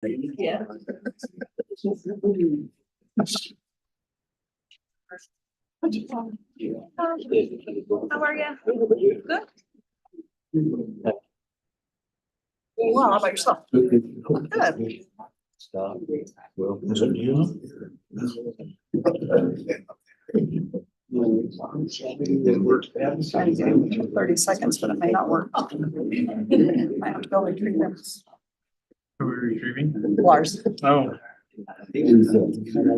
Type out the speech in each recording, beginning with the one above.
Yeah. How are you? Good. Well, how about yourself? Good. Well, is it you? Trying to do 30 seconds, but it may not work. I have to go retrieve them. Who are we retrieving? Lars. Oh.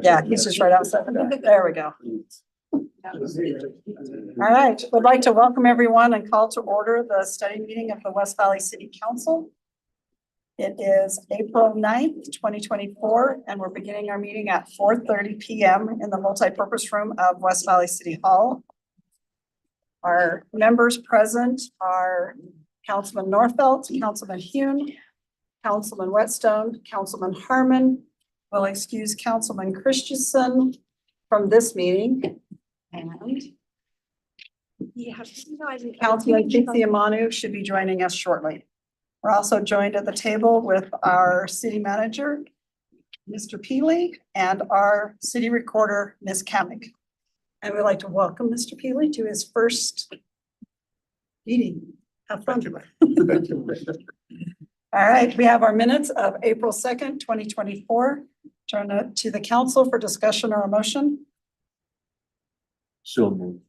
Yeah, he's just right outside. There we go. All right, would like to welcome everyone and call to order the study meeting of the West Valley City Council. It is April 9th, 2024, and we're beginning our meeting at 4:30 p.m. in the multipurpose room of West Valley City Hall. Our members present are Councilman Norfelt, Councilman Hune, Councilman Whetstone, Councilman Harmon. We'll excuse Councilman Christensen from this meeting. And Councilman Amanu should be joining us shortly. We're also joined at the table with our city manager, Mr. Peely, and our city recorder, Ms. Kamick. And we'd like to welcome Mr. Peely to his first meeting. Have fun. All right, we have our minutes of April 2nd, 2024. Turn it to the council for discussion or a motion. So moved.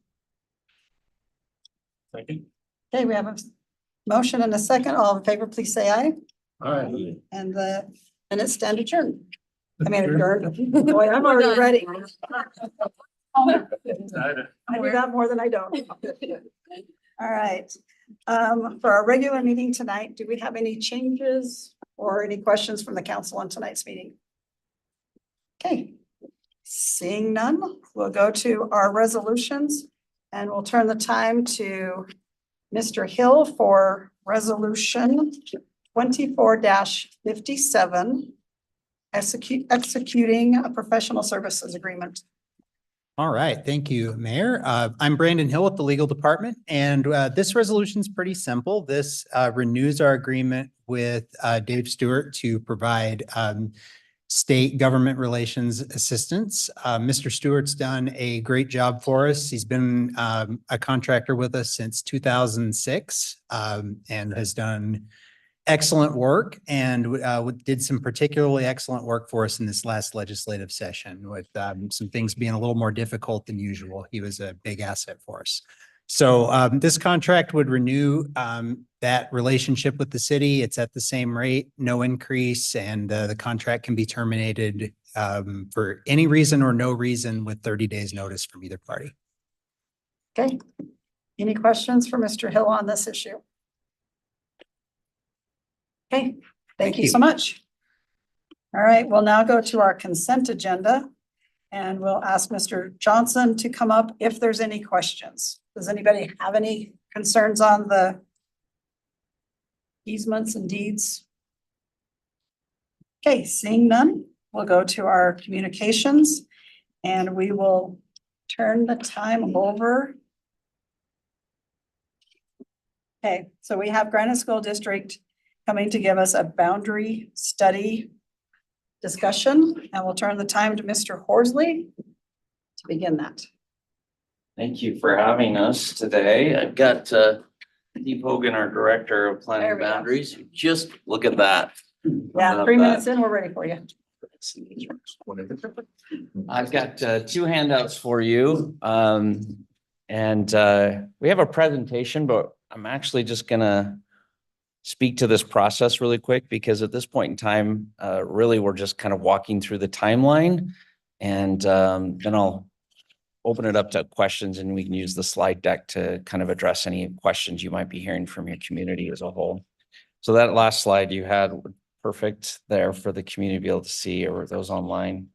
Second. Okay, we have a motion and a second. All in favor, please say aye. Aye. And the minutes stand adjourned. I mean, adjourned. Boy, I'm already ready. I do that more than I don't. All right. For our regular meeting tonight, do we have any changes or any questions from the council on tonight's meeting? Okay, seeing none, we'll go to our resolutions and we'll turn the time to Mr. Hill for resolution 24-57, executing a professional services agreement. All right, thank you, Mayor. I'm Brandon Hill with the Legal Department, and this resolution is pretty simple. This renews our agreement with Dave Stewart to provide state government relations assistance. Mr. Stewart's done a great job for us. He's been a contractor with us since 2006 and has done excellent work and did some particularly excellent work for us in this last legislative session with some things being a little more difficult than usual. He was a big asset for us. So this contract would renew that relationship with the city. It's at the same rate, no increase, and the contract can be terminated for any reason or no reason with 30 days notice from either party. Okay, any questions for Mr. Hill on this issue? Okay, thank you so much. All right, we'll now go to our consent agenda and we'll ask Mr. Johnson to come up if there's any questions. Does anybody have any concerns on the easements and deeds? Okay, seeing none, we'll go to our communications and we will turn the time over. Okay, so we have Granite School District coming to give us a boundary study discussion, and we'll turn the time to Mr. Horsley to begin that. Thank you for having us today. I've got Steve Hogan, our Director of There Planning we go. Boundaries. Just look at that. Yeah, 3 minutes in, we're ready for you. I've got two handouts for you. And we have a presentation, but I'm actually just gonna speak to this process really quick because at this point in time, really, we're just kind of walking through the timeline. And then I'll open it up to questions and we can use the slide deck to kind of address any questions you might be hearing from your community as a whole. So that last slide you had, perfect there for the community to be able to see, or those online.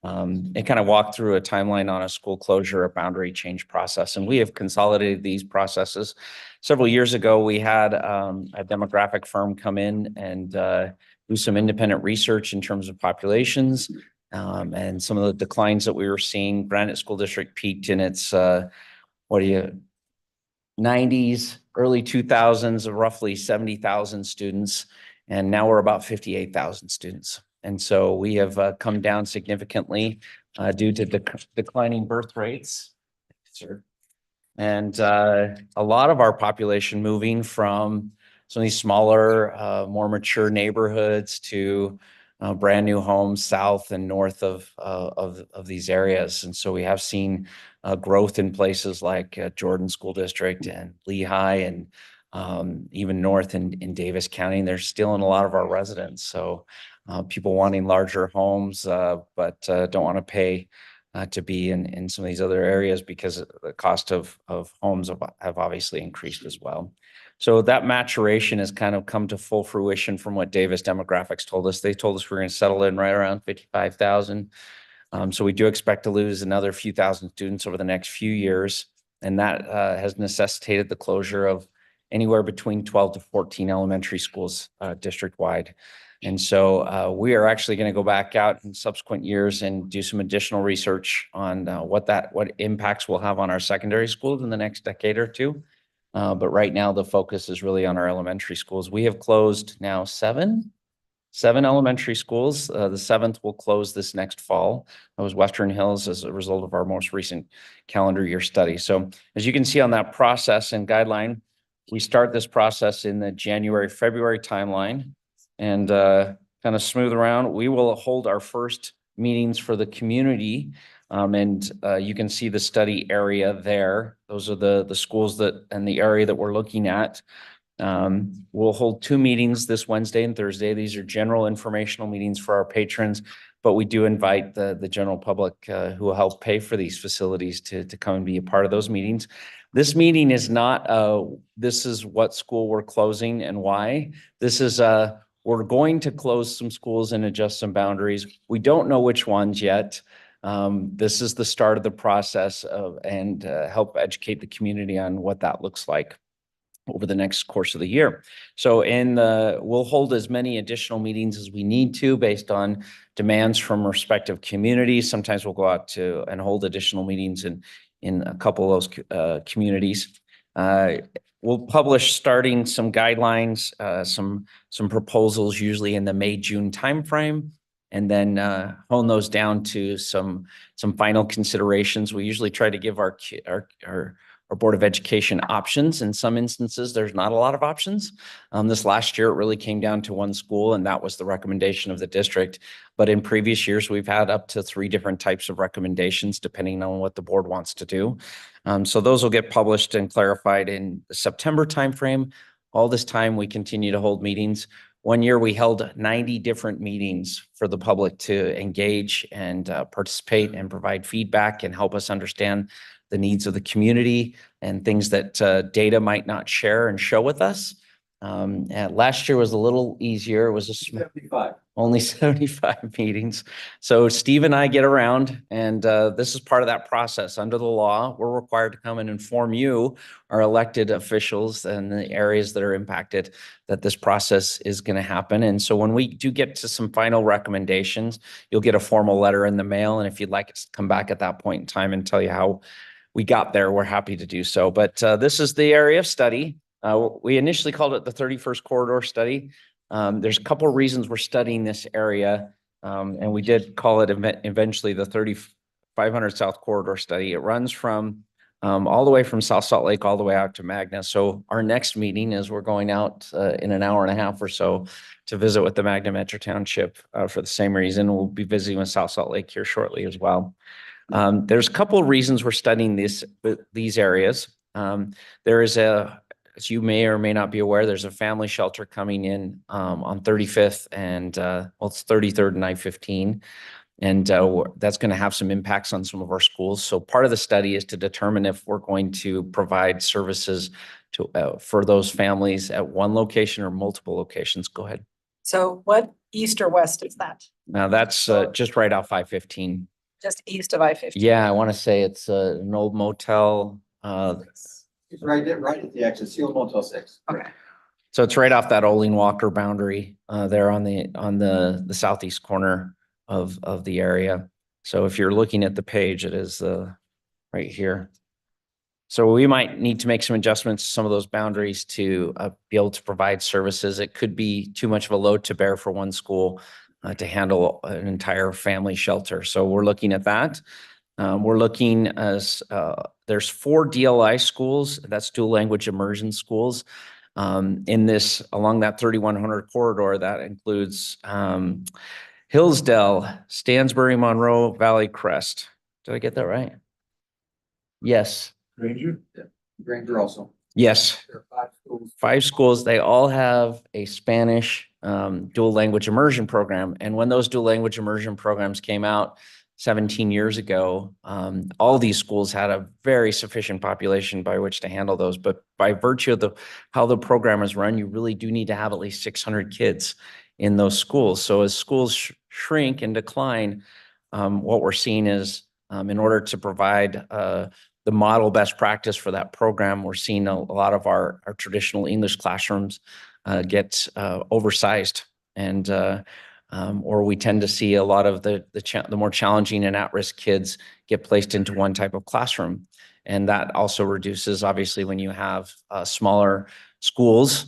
It kind of walked through a timeline on a school closure, a boundary change process, and we have consolidated these processes. Several years ago, we had a demographic firm come in and do some independent research in terms of populations and some of the declines that we were seeing. Granite School District peaked in its 90s, early 2000s of roughly 70,000 students. And now we're about 58,000 students. And so we have come down significantly due to declining birth rates. Sure. And a lot of our population moving from some of these smaller, more mature neighborhoods to brand new homes south and north of these areas. And so we have seen growth in places like Jordan School District and Lehigh and even north in Davis County. They're stealing a lot of our residents. So people wanting larger homes, but don't want to pay to be in some of these other areas because the cost of homes have obviously increased as well. So that maturation has kind of come to full fruition from what Davis Demographics told us. They told us we're going to settle in right around 55,000. So we do expect to lose another few thousand students over the next few years. And that has necessitated the closure of anywhere between 12 to 14 elementary schools district-wide. And so we are actually going to go back out in subsequent years and do some additional research on what impacts we'll have on our secondary schools in the next decade or two. But right now, the focus is really on our elementary schools. We have closed now seven elementary schools. The seventh will close this next fall. That was Western Hills as a result of our most recent calendar year study. So as you can see on that process and guideline, we start this process in the January-February timeline and kind of smooth around. We will hold our first meetings for the community. And you can see the study area there. Those are the schools and the area that we're looking at. We'll hold 2 meetings this Wednesday and Thursday. These are general informational meetings for our patrons, but we do invite the general public who will help pay for these facilities to come and be a part of those meetings. This meeting is not, this is what school we're closing and why. This is, we're going to close some schools and adjust some boundaries. We don't know which ones yet. This is the start of the process and help educate the community on what that looks like over the next course of the year. So we'll hold as many additional meetings as we need to based on demands from respective communities. Sometimes we'll go out and hold additional meetings in a couple of those communities. We'll publish starting some guidelines, some proposals usually in the May-June timeframe, and then hone those down to some final considerations. We usually try to give our Board of Education options. In some instances, there's not a lot of options. This last year, it really came down to one school, and that was the recommendation of the district. But in previous years, we've had up to 3 different types of recommendations, depending on what the board wants to do. So those will get published and clarified in the September timeframe. All this time, we continue to hold meetings. One year, we held 90 different meetings for the public to engage and participate and provide feedback and help us understand the needs of the community and things that data might not share and show with us. And last year was a little easier. It was 75. Only 75 meetings. So Steve and I get around, and this is part of that process. Under the law, we're required to come and inform you, our elected officials, and the areas that are impacted, that this process is going to happen. And so when we do get to some final recommendations, you'll get a formal letter in the mail. And if you'd like us to come back at that point in time and tell you how we got there, we're happy to do so. But this is the area of study. We initially called it the 31st Corridor Study. There's a couple of reasons we're studying this area, and we did call it eventually the 3500 South Corridor Study. It runs from all the way from South Salt Lake all the way out to Magna. So our next meeting is we're going out in an hour and a half or so to visit with the Magna Metro Township for the same reason. We'll be visiting with South Salt Lake here shortly as well. There's a couple of reasons we're studying these areas. There is as you may or may not be aware, there's a family shelter coming in on 35th and it's 33rd and I-15. And that's going to have some impacts on some of our schools. So part of the study is to determine if we're going to provide services for those families at one location or multiple locations. Go ahead. So what east or west is that? Now that's just right off I-15. Just east of I-15? Yeah, I want to say it's an old motel. It's right at the exit, Seal Motel 6. Okay. So it's right off that Oling Walker boundary there on the southeast corner of the area. So if you're looking at the page, it is right here. So we might need to make some adjustments to some of those boundaries to be able to provide services. It could be too much of a load to bear for one school to handle an entire family shelter. So we're looking at that. We're looking as there's 4 DLI schools, that's dual language immersion schools, in this along that 3100 corridor. That includes Hillsdale, Stansbury, Monroe, Valley Crest. Did I get that right? Yes. Ranger? Granger also. Yes. There are 5 schools. 5 schools. They all have a Spanish dual language immersion program. And when those dual language immersion programs came out 17 years ago, all these schools had a very sufficient population by which to handle those. But by virtue of how the program is run, you really do need to have at least 600 kids in those schools. So as schools shrink and decline, what we're seeing is in order to provide the model best practice for that program, we're seeing a lot of our traditional English classrooms get oversized, and or we tend to see a lot of the more challenging and at-risk kids get placed into one type of classroom. And that also reduces, obviously, when you have smaller schools,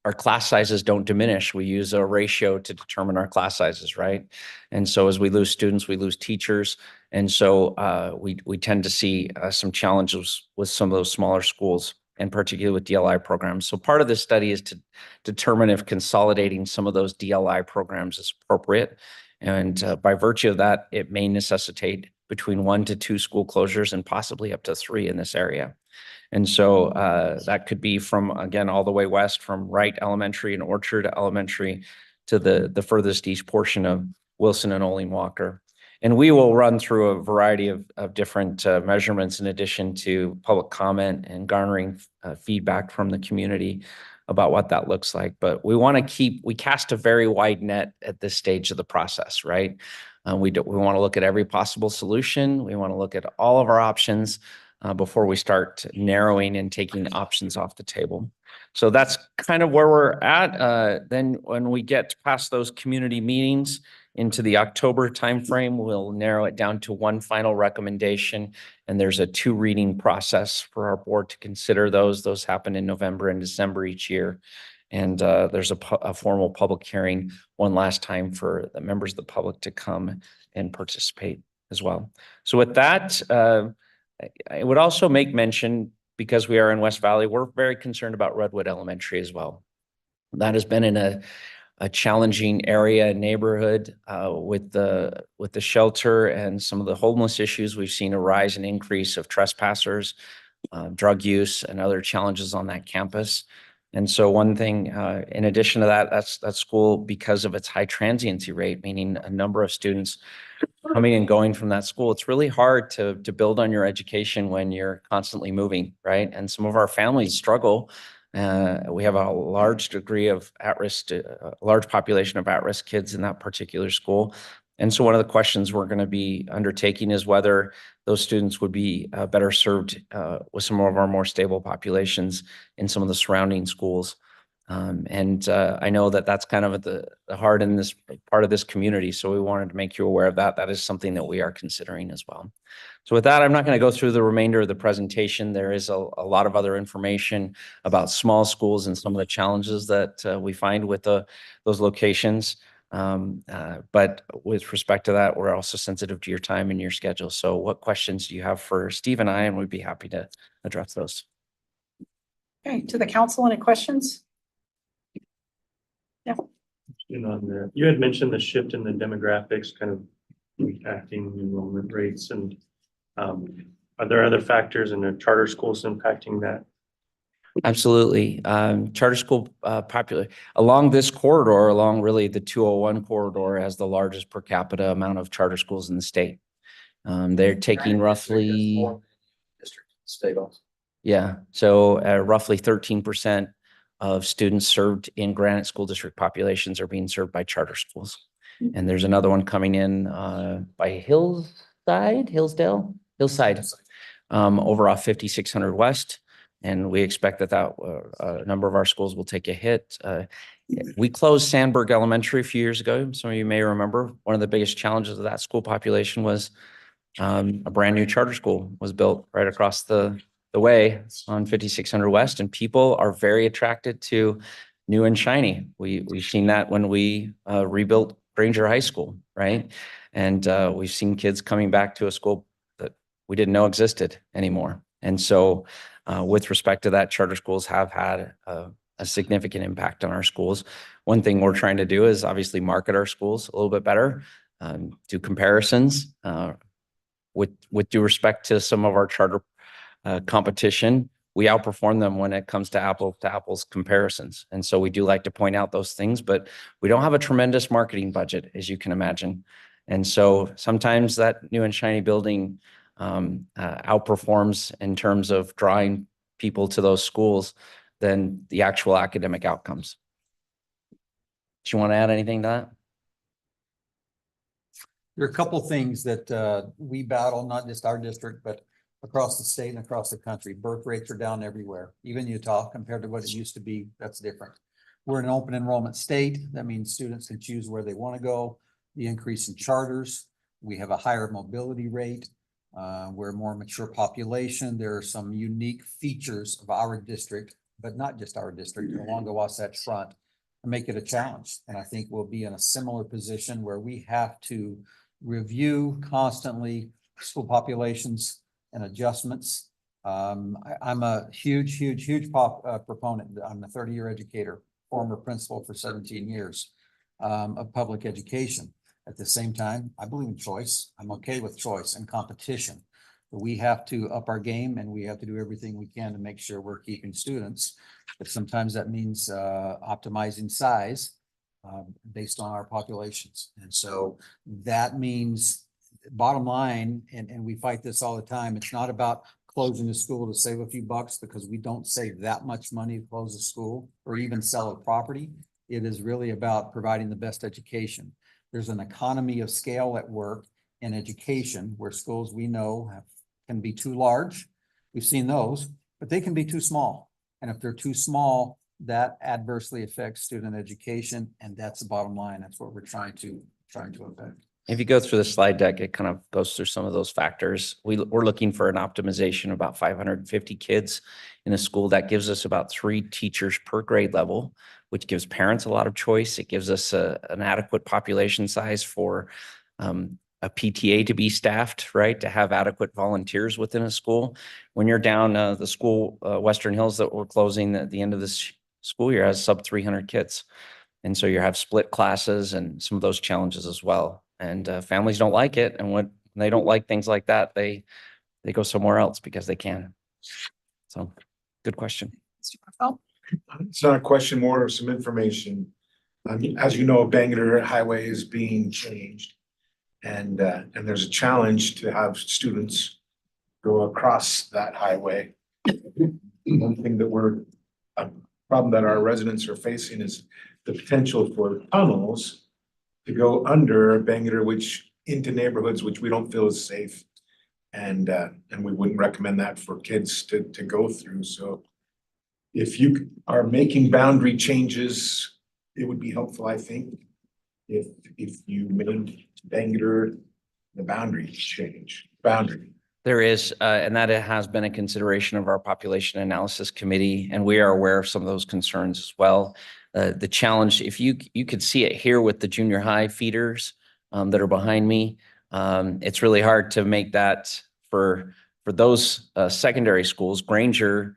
our class sizes don't diminish. We use a ratio to determine our class sizes, right? And so as we lose students, we lose teachers. And so we tend to see some challenges with some of those smaller schools, and particularly with DLI programs. So part of this study is to determine if consolidating some of those DLI programs is appropriate. And by virtue of that, it may necessitate between 1 to 2 school closures and possibly up to 3 in this area. And so that could be from, again, all the way west from Wright Elementary and Orchard Elementary to the furthest east portion of Wilson and Olin Walker. And we will run through a variety of different measurements in addition to public comment and garnering feedback from the community about what that looks like. But we want to we cast a very wide net at this stage of the process, right? We want to look at every possible solution. We want to look at all of our options before we start narrowing and taking options off the table. So that's kind of where we're at. Then when we get past those community meetings into the October timeframe, we'll narrow it down to one final recommendation. And there's a 2 reading process for our board to consider those. Those happen in November and December each year. And there's a formal public hearing one last time for the members of the public to come and participate as well. So with that, I would also make mention, because we are in West Valley, we're very concerned about Redwood Elementary as well. That has been in a challenging area and neighborhood with the shelter and some of the homeless issues. We've seen a rise and increase of trespassers, drug use, and other challenges on that campus. And so one thing, in addition to that, that school, because of its high transiency rate, meaning a number of students coming and going from that school, it's really hard to build on your education when you're constantly moving, right? And some of our families struggle. We have a large degree of at-risk, a large population of at-risk kids in that particular school. And so one of the questions we're going to be undertaking is whether those students would be better served with some of our more stable populations in some of the surrounding schools. I know that that's kind of at the heart in this part of this community. So we wanted to make you aware of that. That is something that we are considering as well. So with that, I'm not going to go through the remainder of the presentation. There is a lot of other information about small schools and some of the challenges that we find with those locations. But with respect to that, we're also sensitive to your time and your schedule. So what questions do you have for Steve and I? And we'd be happy to address those. Okay, to the council, any questions? Yeah. You had mentioned the shift in the demographics kind of impacting enrollment rates, and are there other factors in the charter schools impacting that? Absolutely. Charter school population along this corridor, along really the 201 corridor, has the largest per capita amount of charter schools in the state. They're taking roughly, State also. yeah, so roughly 13% of students served in Granite School District populations are being served by charter schools. And there's another one coming in by Hillside, over off 5600 West. And we expect that a number of our schools will take a hit. We closed Sandberg Elementary a few years ago. Some of you may remember one of the biggest challenges of that school population was A brand new charter school was built right across the way on 5600 West, and people are very attracted to new and shiny. We've seen that when we rebuilt Granger High School, right? And we've seen kids coming back to a school that we didn't know existed anymore. And so with respect to that, charter schools have had a significant impact on our schools. One thing we're trying to do is obviously market our schools a little bit better, do comparisons. With due respect to some of our charter competition, we outperform them when it comes to apples comparisons. And so we do like to point out those things, but we don't have a tremendous marketing budget, as you can imagine. And so sometimes that new and shiny building outperforms in terms of drawing people to those schools than the actual academic outcomes. Do you want to add anything to that? There are a couple things that we battle, not just our district, but across the state and across the country. Birth rates are down everywhere, even Utah compared to what it used to be. That's different. We're an open enrollment state. That means students can choose where they want to go. The increase in charters, we have a higher mobility rate. We're a more mature population. There are some unique features of our district, but not just our district, along the Wasatch Front, and make it a challenge. And I think we'll be in a similar position where we have to review constantly school populations and adjustments. I'm a huge proponent. I'm a 30-year educator, former principal for 17 years of public education. At the same time, I believe in choice. I'm okay with choice and competition. But we have to up our game, and we have to do everything we can to make sure we're keeping students. But sometimes that means optimizing size based on our populations. And so that means, bottom line, and we fight this all the time, it's not about closing the school to save a few bucks, because we don't save that much money to close a school or even sell a property. It is really about providing the best education. There's an economy of scale at work in education where schools we know can be too large. We've seen those, but they can be too small. And if they're too small, that adversely affects student education. And that's the bottom line. That's what we're trying to affect. If you go through the slide deck, it kind of goes through some of those factors. We're looking for an optimization of about 550 kids in a school. That gives us about 3 teachers per grade level, which gives parents a lot of choice. It gives us an adequate population size for a PTA to be staffed, right? To have adequate volunteers within a school. When you're down the school, Western Hills, that we're closing at the end of this school year, has sub 300 kids. And so you have split classes and some of those challenges as well. And families don't like it. And when they don't like things like that, they go somewhere else because they can. So good question. Mr. Marfell? It's not a question, more of some information. As you know, Bangor Highway is being changed. And there's a challenge to have students go across that highway. One thing a problem that our residents are facing is the potential for tunnels to go under Bangor, which into neighborhoods which we don't feel is safe. And we wouldn't recommend that for kids to go through. So if you are making boundary changes, it would be helpful, I think, if you made Bangor the boundary. There is, and that it has been a consideration of our population analysis committee, and we are aware of some of those concerns as well. The challenge, if you could see it here with the junior high feeders that are behind me, it's really hard to make that for those secondary schools. Granger,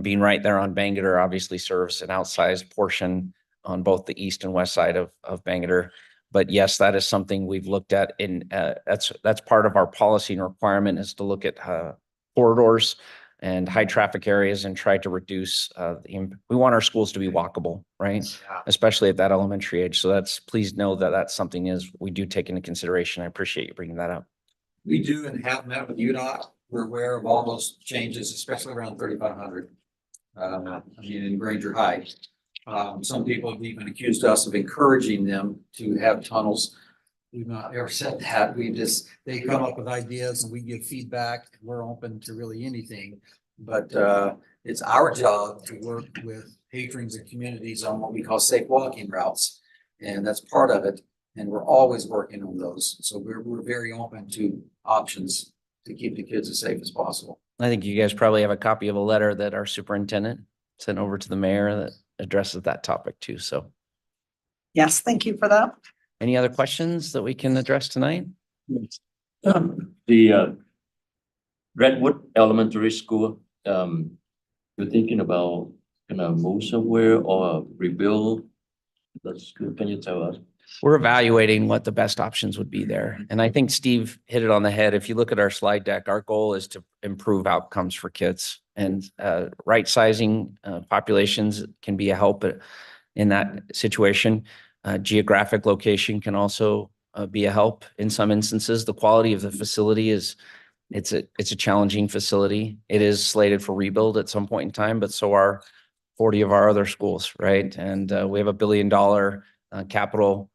being right there on Bangor, obviously serves an outsized portion on both the east and west side of Bangor. But yes, that is something we've looked at that's part of our policy and requirement, is to look at corridors and high traffic areas and try to reduce we want our schools to be walkable, right? Yeah. Especially at that elementary age. So please know that that's something we do take into consideration. I appreciate you bringing that up. We do and have met with UDOT. We're aware of all those changes, especially around 3,500. In Granger High. Some people have even accused us of encouraging them to have tunnels. We've not ever said that. They come up with ideas and we give feedback. We're open to really anything, but it's our job to work with patrons and communities on what we call safe walking routes. And that's part of it. And we're always working on those. So we're very open to options to keep the kids as safe as possible. I think you guys probably have a copy of a letter that our superintendent sent over to the mayor that addresses that topic too. So Yes, thank you for that. any other questions that we can address tonight? The Redwood Elementary School, you're thinking about gonna move somewhere or rebuild the school? Can you tell us? We're evaluating what the best options would be there. And I think Steve hit it on the head. If you look at our slide deck, our goal is to improve outcomes for kids, and right sizing populations can be a help in that situation. Geographic location can also be a help in some instances. The quality of the facility it's a challenging facility. It is slated for rebuild at some point in time, but so are 40 of our other schools, right? And we have $1 billion capital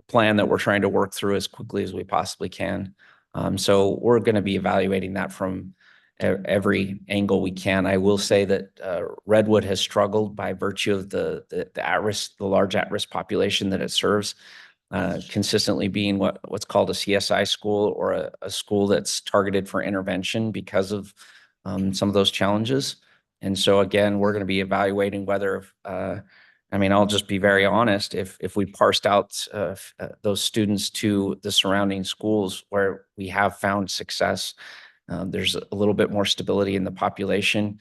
plan that we're trying to work through as quickly as we possibly can. So we're going to be evaluating that from every angle we can. I will say that Redwood has struggled by virtue of the at-risk, the large at-risk population that it serves, consistently being what's called a CSI school, or a school that's targeted for intervention because of some of those challenges. And so again, we're going to be evaluating whether I'll just be very honest. If we parsed out those students to the surrounding schools where we have found success, there's a little bit more stability in the population.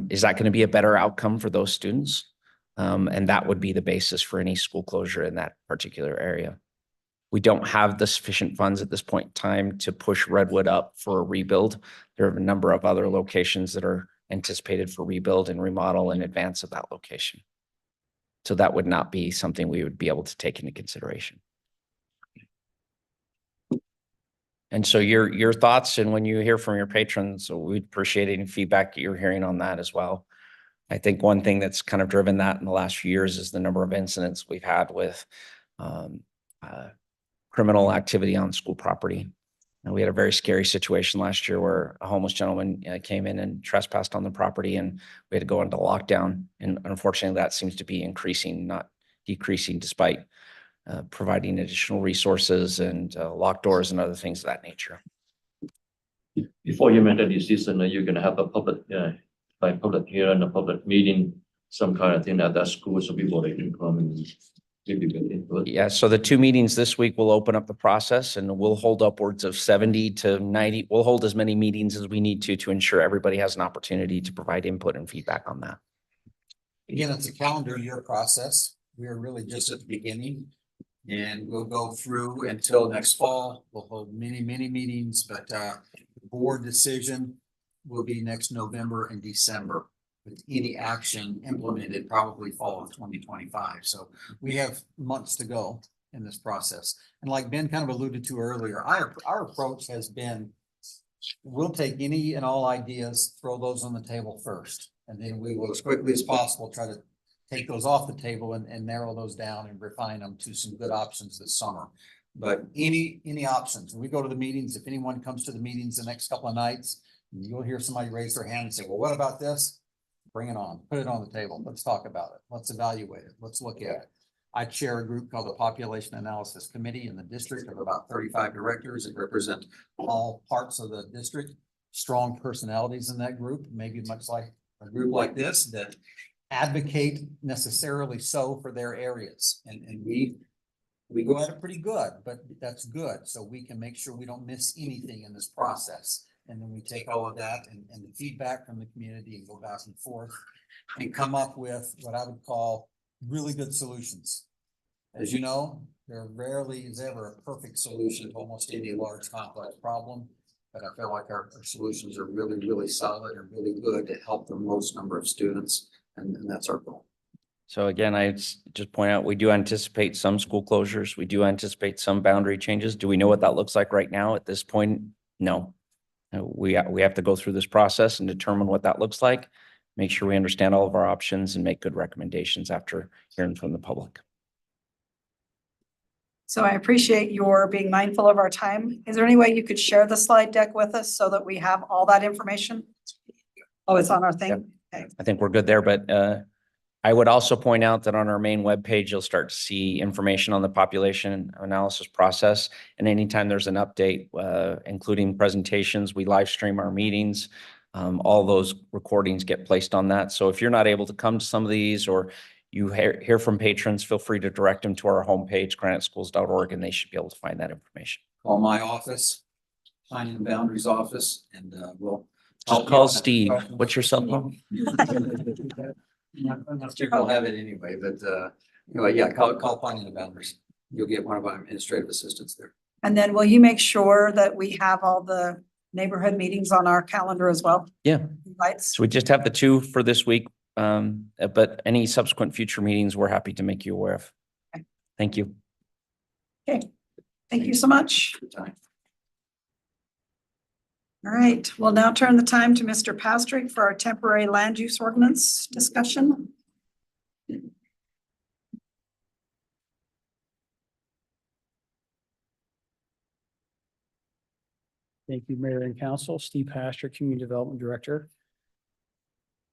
Is that going to be a better outcome for those students? And that would be the basis for any school closure in that particular area. We don't have the sufficient funds at this point in time to push Redwood up for a rebuild. There are a number of other locations that are anticipated for rebuild and remodel in advance of that location. So that would not be something we would be able to take into consideration. And so your thoughts, and when you hear from your patrons, so we'd appreciate any feedback that you're hearing on that as well. I think one thing that's kind of driven that in the last few years is the number of incidents we've had with criminal activity on school property. And we had a very scary situation last year where a homeless gentleman came in and trespassed on the property, and we had to go into lockdown. And unfortunately, that seems to be increasing, not decreasing, despite providing additional resources and locked doors and other things of that nature. Before you make a decision, you're gonna have a public, like public hearing, a public meeting, some kind of thing at that school, so people they can come and maybe get input. Yeah, so the 2 meetings this week will open up the process, and we'll hold upwards of 70 to 90. We'll hold as many meetings as we need to ensure everybody has an opportunity to provide input and feedback on that. Again, it's a calendar year process. We are really just at the beginning. And we'll go through until next fall. We'll hold many, many meetings, but the board decision will be next November and December, with any action implemented probably fall of 2025. So we have months to go in this process. And like Ben kind of alluded to earlier, our approach has been, we'll take any and all ideas, throw those on the table first, and then we will, as quickly as possible, try to take those off the table and narrow those down and refine them to some good options this summer. But any options, when we go to the meetings, if anyone comes to the meetings the next couple of nights, you'll hear somebody raise their hand and say, well, what about this? Bring it on, put it on the table. Let's talk about it. Let's evaluate it. Let's look at it. I chair a group called the Population Analysis Committee in the district of about 35 directors that represent all parts of the district. Strong personalities in that group, maybe much like a group like this that advocate necessarily so for their areas. And we go at it pretty good, but that's good. So we can make sure we don't miss anything in this process. And then we take all of that and the feedback from the community and go back and forth and come up with what I would call really good solutions. As you know, there rarely is ever a perfect solution to almost any large complex problem. But I feel like our solutions are really, really solid and really good to help the most number of students. And that's our goal. So again, I just point out, we do anticipate some school closures. We do anticipate some boundary changes. Do we know what that looks like right now at this point? No. We have to go through this process and determine what that looks like, make sure we understand all of our options and make good recommendations after hearing from the public. So I appreciate your being mindful of our time. Is there any way you could share the slide deck with us so that we have all that information? Oh, it's on our thing? Okay. I think we're good there, but I would also point out that on our main webpage, you'll start to see information on the population analysis process. And anytime there's an update, including presentations, we live stream our meetings. All those recordings get placed on that. So if you're not able to come to some of these, or you hear from patrons, feel free to direct them to our homepage, graniteschools.org, and they should be able to find that information. Call my office, Finding the Boundaries office, and we'll. Just call Steve. What's your cell phone? I'm not sure I'll have it anyway, but anyway, yeah, call Finding the Boundaries. You'll get one of our administrative assistants there. And then will you make sure that we have all the neighborhood meetings on our calendar as well? Yeah. Invites? So we just have the 2 for this week, but any subsequent future meetings, we're happy to make you aware of. Okay. Thank you. Okay, thank you so much. All right, we'll now turn the time to Mr. Pastrick for our temporary land use ordinance discussion. Thank you, Mayor and Council. Steve Pastor, Community Development Director.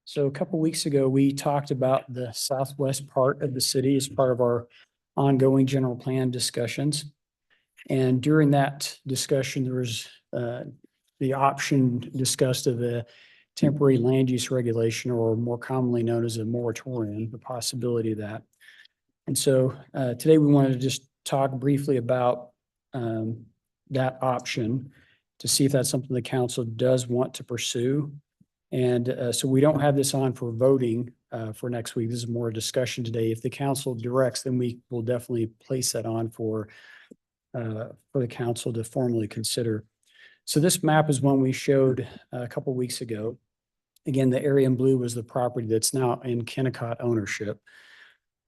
So a couple weeks ago, we talked about the southwest part of the city as part of our ongoing general plan discussions. And during that discussion, there was the option discussed of a temporary land use regulation, or more commonly known as a moratorium, the possibility of that. And so today we wanted to just talk briefly about that option to see if that's something the council does want to pursue. And so we don't have this on for voting for next week. This is more a discussion today. If the council directs, then we will definitely place that on for the council to formally consider. So this map is one we showed a couple weeks ago. Again, the area in blue was the property that's now in Kennecott ownership.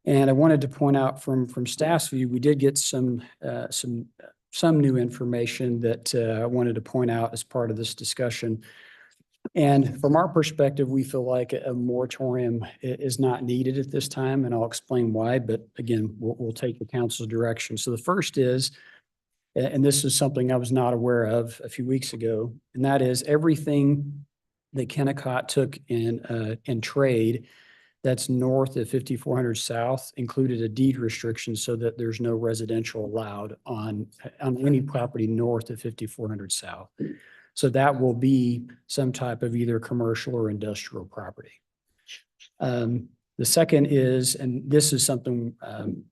And I wanted to point out from staff's view, we did get some new information that I wanted to point out as part of this discussion. And from our perspective, we feel like a moratorium is not needed at this time, and I'll explain why. But again, we'll take the council's direction. So the first is, and this is something I was not aware of a few weeks ago, and that is everything that Kennecott took in trade that's north of 5400 South included a deed restriction so that there's no residential allowed on any property north of 5400 South. So that will be some type of either commercial or industrial property. The second is, and this is something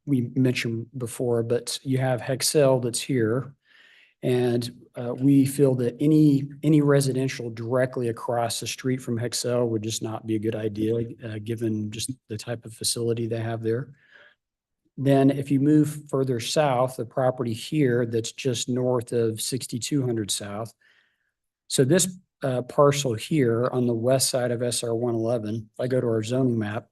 we mentioned before, but you have Hexcel that's here. And we feel that any residential directly across the street from Hexcel would just not be a good idea, given just the type of facility they have there. Then if you move further south, the property here that's just north of 6200 South. So this parcel here on the west side of SR 111, if I go to our zoning map,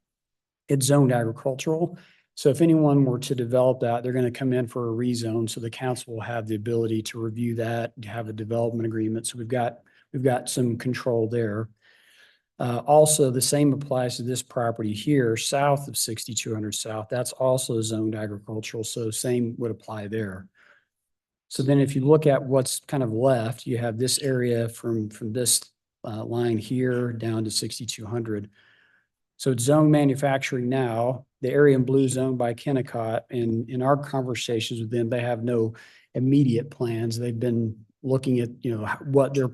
it's zoned agricultural. So if anyone were to develop that, they're going to come in for a rezone. So the council will have the ability to review that, to have a development agreement. So we've got some control there. Also, the same applies to this property here, south of 6200 South. That's also zoned agricultural. So same would apply there. So then if you look at what's kind of left, you have this area from this line here down to 6200. So it's zone manufacturing now. The area in blue is owned by Kennecott, and in our conversations with them, they have no immediate plans. They've been looking at, what their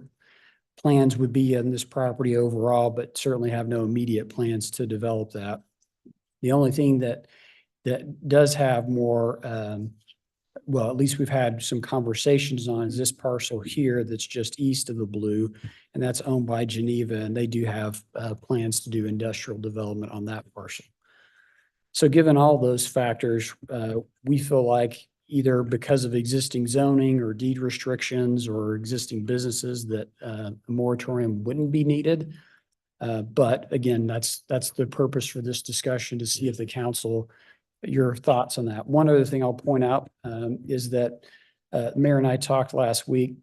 plans would be on this property overall, but certainly have no immediate plans to develop that. The only thing that does have more, well, at least we've had some conversations on, is this parcel here that's just east of the blue, and that's owned by Geneva, and they do have plans to do industrial development on that parcel. So given all those factors, we feel like either because of existing zoning or deed restrictions or existing businesses that a moratorium wouldn't be needed. But again, that's the purpose for this discussion, to see if the council, your thoughts on that. One other thing I'll point out is that Mayor and I talked last week.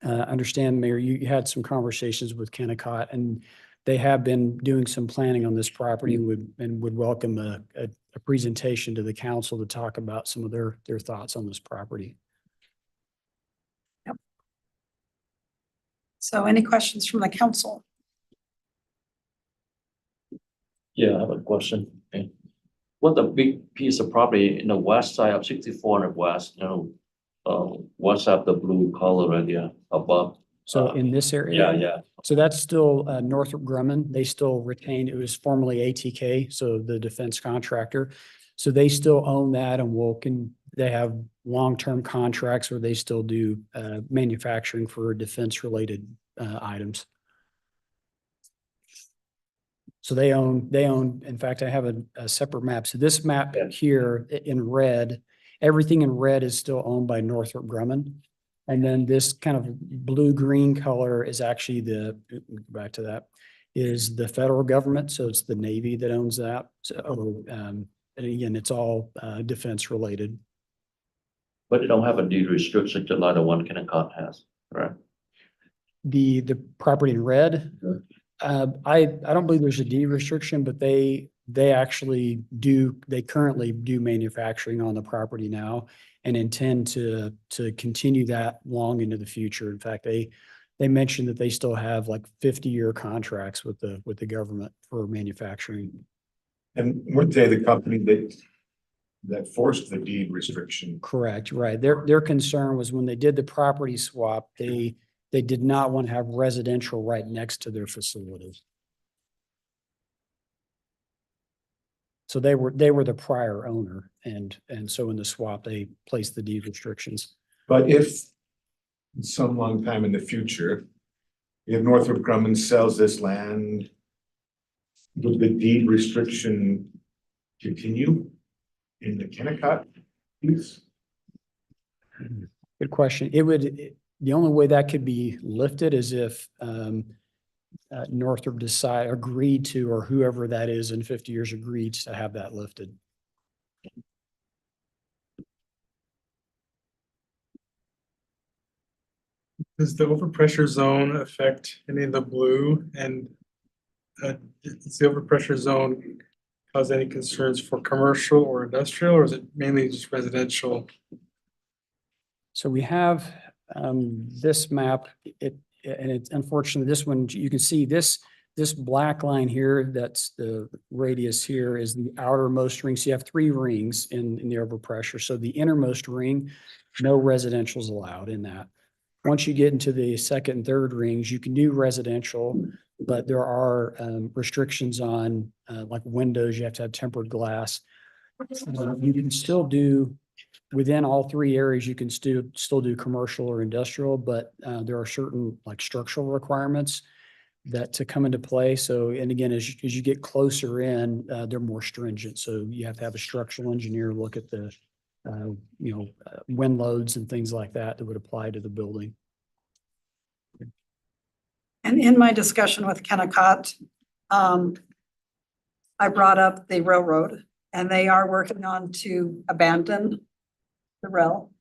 Understand, Mayor, you had some conversations with Kennecott, and they have been doing some planning on this property and would welcome a presentation to the council to talk about some of their thoughts on this property. Yep. So any questions from the council? Yeah, I have a question. what the big piece of property in the west side of 6400 west, what's up the blue color right there above? So in this area. Yeah. So that's still Northrop Grumman. They still retain, it was formerly ATK, so the defense contractor. So they still own that and they have long-term contracts where they still do manufacturing for defense-related items. So they own, in fact, I have a separate map. So this map here in red, everything in red is still owned by Northrop Grumman. And then this kind of blue-green color is actually back to that, is the federal government. So it's the Navy that owns that. So, and again, it's all defense related. But they don't have a deed restriction to like the one Kennecott has, right? The property in red, I don't believe there's a deed restriction, but they actually they currently do manufacturing on the property now and intend to continue that long into the future. In fact, they mentioned that they still have like 50-year contracts with the government for manufacturing. And weren't they the company that forced the deed restriction? Correct, right. Their concern was when they did the property swap, they did not want to have residential right next to their facilities. So they were the prior owner, and so in the swap, they placed the deed restrictions. But if some long time in the future, if Northrop Grumman sells this land, would the deed restriction continue in the Kennecott piece? Good question. The only way that could be lifted is if Northrop agreed to, or whoever that is in 50 years agreed to have that lifted. Does the overpressure zone affect any of the blue, and does the overpressure zone cause any concerns for commercial or industrial, or is it mainly just residential? So we have this map, and it's unfortunately this one, you can see this black line here, that's the radius here, is the outermost ring. So you have 3 rings in the overpressure. So the innermost ring, no residential is allowed in that. Once you get into the second and third rings, you can do residential, but there are restrictions on like windows. You have to have tempered glass. You can still do, within all 3 areas, you can still do commercial or industrial, but there are certain like structural requirements that to come into play. So, and again, as you get closer in, they're more stringent. So you have to have a structural engineer look at the wind loads and things like that would apply to the building. And in my discussion with Kennecott, I brought up the railroad, and they are working on to abandon the rail.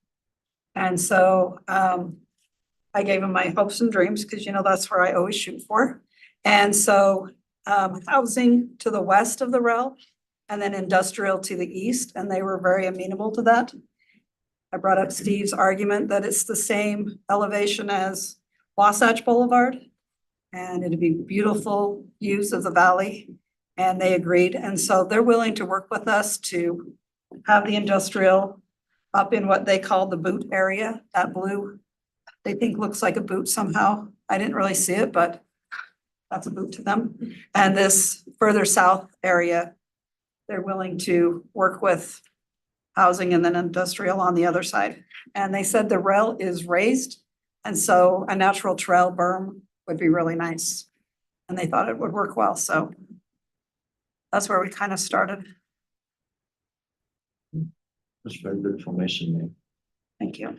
And so I gave them my hopes and dreams, because that's where I always shoot for. And so housing to the west of the rail, and then industrial to the east, and they were very amenable to that. I brought up Steve's argument that it's the same elevation as Wasatch Boulevard, and it'd be beautiful views of the valley, and they agreed. And so they're willing to work with us to have the industrial up in what they call the boot area. That blue, they think looks like a boot somehow. I didn't really see it, but that's a boot to them. And this further south area, they're willing to work with housing and then industrial on the other side. And they said the rail is raised, and so a natural trail berm would be really nice. And they thought it would work well, so that's where we kind of started. That's very good information, man. Thank you.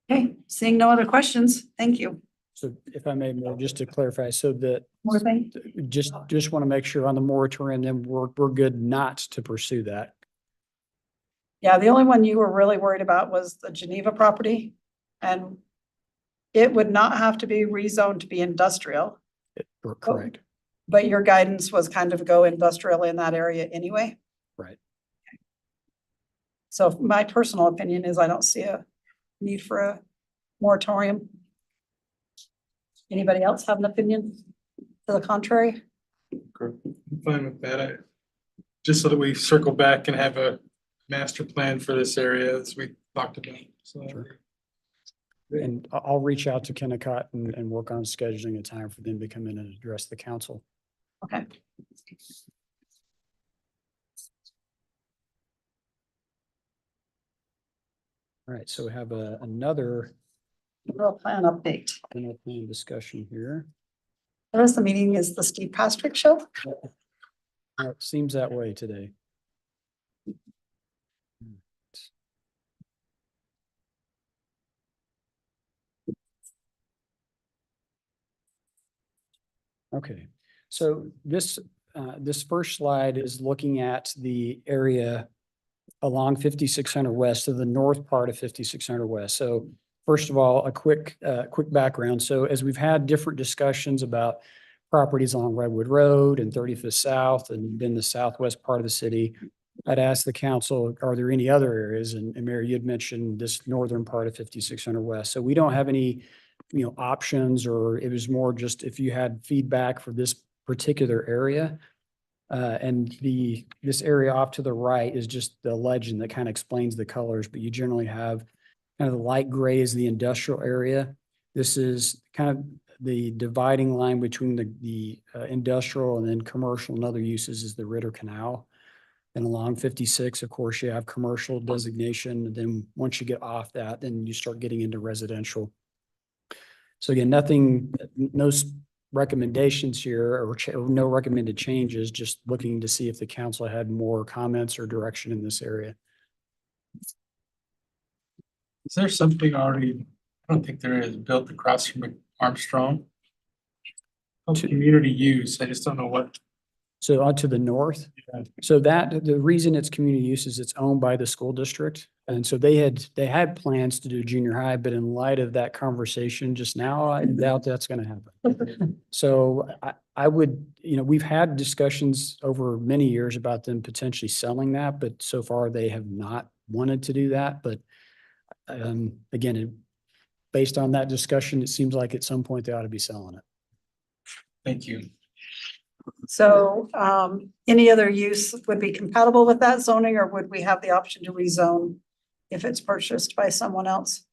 Okay, seeing no other questions, thank you. So if I may, just to clarify, so that More thing? just want to make sure on the moratorium, then we're good not to pursue that. Yeah, the only one you were really worried about was the Geneva property. And it would not have to be rezoned to be industrial, Correct. but your guidance was kind of go industrial in that area anyway. Right. So my personal opinion is I don't see a need for a moratorium. Anybody else have an opinion to the contrary? I'm fine with that. Just so that we circle back and have a master plan for this area as we talked about, so. Sure. And I'll reach out to Kennecott and work on scheduling a time for them to come in and address the council. Okay. All right, so we have another Real plan update. general plan discussion here. The rest of the meeting is the Steve Pastrick Show. It seems that way today. Okay, so this first slide is looking at the area along 5600 West, so the north part of 5600 West. So first of all, a quick background. So as we've had different discussions about properties along Redwood Road and 35th South and then the southwest part of the city, I'd ask the council, are there any other areas? And Mayor, you'd mentioned this northern part of 5600 West. So we don't have any, options, or it was more just if you had feedback for this particular area. And this area off to the right is just the legend that kind of explains the colors, but you generally have kind of the light gray is the industrial area. This is kind of the dividing line between the industrial and then commercial and other uses is the Ritter Canal. And along 56, of course, you have commercial designation. And then once you get off that, then you start getting into residential. So again, no recommendations here or no recommended changes, just looking to see if the council had more comments or direction in this area. Is there something already, I don't think there is, built across from Armstrong? Community use, I just don't know what. So on to the north. So the reason it's community use is it's owned by the school district. And so they had plans to do junior high, but in light of that conversation just now, I doubt that's going to happen. So I would, we've had discussions over many years about them potentially selling that, but so far they have not wanted to do that. But again, based on that discussion, it seems like at some point they ought to be selling it. Thank you. So any other use would be compatible with that zoning, or would we have the option to rezone if it's purchased by someone else?